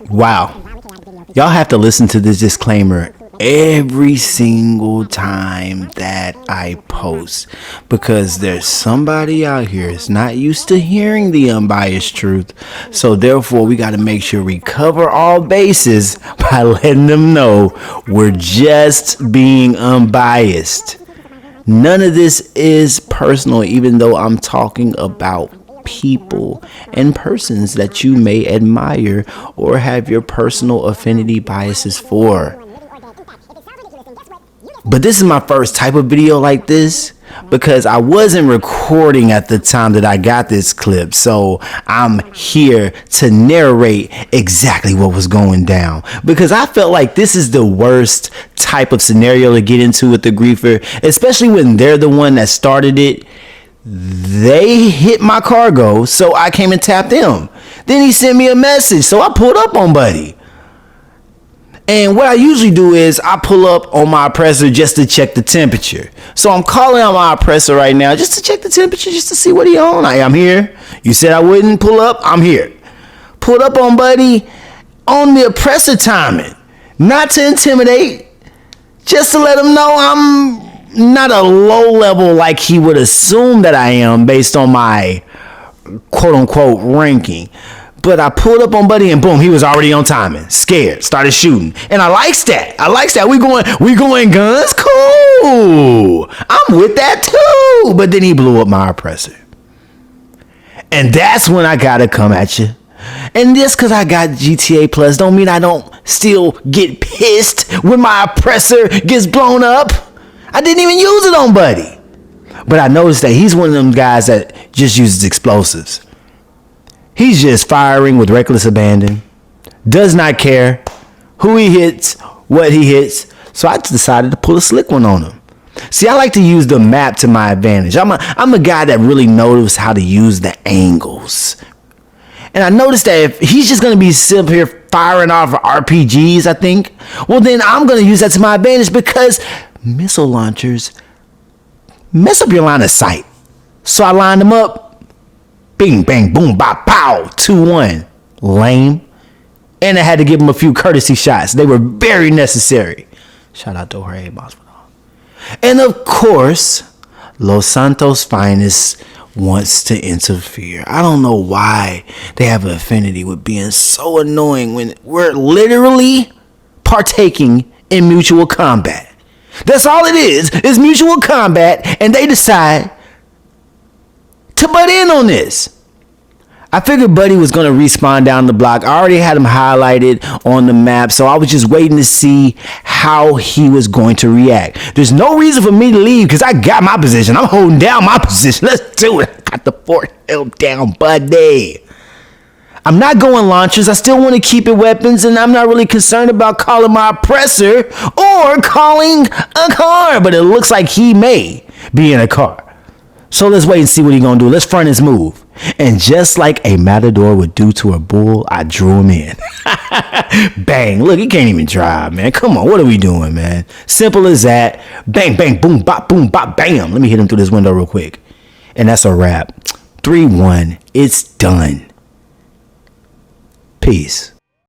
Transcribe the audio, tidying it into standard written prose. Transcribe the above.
Wow. Y'all have to listen to this disclaimer every single time that I post, because there's somebody out here that's not used to hearing the unbiased truth. So therefore, we got to make sure we cover all bases by letting them know we're just being unbiased. None of this is personal, even though I'm talking about people and persons that you may admire or have your personal affinity biases for. But this is my first type of video like this because I wasn't recording at the time that I got this clip. So I'm here to narrate exactly what was going down, because I felt like this is the worst type of scenario to get into with the griefer, especially when they're the one that started it. They hit my cargo, so I came and tapped him. Then he sent me a message, so I pulled up on Buddy. And what I usually do is I pull up on my oppressor just to check the temperature. So I'm calling on my oppressor right now just to check the temperature, just to see what he on. I'm here. You said I wouldn't pull up. I'm here. Pulled up on Buddy on the oppressor timing. Not to intimidate, just to let him know I'm not a low level like he would assume that I am based on my quote unquote ranking. But I pulled up on Buddy and boom, he was already on timing. Scared, started shooting. And I likes that. We going guns? Cool. I'm with that too. But then he blew up my oppressor. And that's when I gotta come at you. And just because I got GTA Plus don't mean I don't still get pissed when my oppressor gets blown up. I didn't even use it on Buddy. But I noticed that he's one of them guys that just uses explosives. He's just firing with reckless abandon. Does not care who he hits, what he hits. So I decided to pull a slick one on him. See, I like to use the map to my advantage. I'm a guy that really knows how to use the angles. And I noticed that if he's just going to be sitting here firing off RPGs, I think, well, then I'm going to use that to my advantage, because missile launchers mess up your line of sight. So I lined them up. Bing, bang, boom, bop, pow, 2-1. Lame. And I had to give him a few courtesy shots. They were very necessary. Shout out to Jorge Masvidal. And of course, Los Santos Finest wants to interfere. I don't know why they have an affinity with being so annoying when we're literally partaking in mutual combat. That's all it is mutual combat, and they decide to butt in on this. I figured Buddy was going to respawn down the block. I already had him highlighted on the map, so I was just waiting to see how he was going to react. There's no reason for me to leave because I got my position. I'm holding down my position. Let's do it. I got the fort held down, Buddy. I'm not going launchers. I still want to keep it weapons, and I'm not really concerned about calling my oppressor or calling a car, but it looks like he may be in a car. So let's wait and see what he's going to do. Let's front his move. And just like a matador would do to a bull, I drew him in. Bang. Look, he can't even drive, man. Come on. What are we doing, man? Simple as that. Bang, bang, boom, bop, bam. Let me hit him through this window real quick. And that's a wrap. 3-1. It's done. Peace.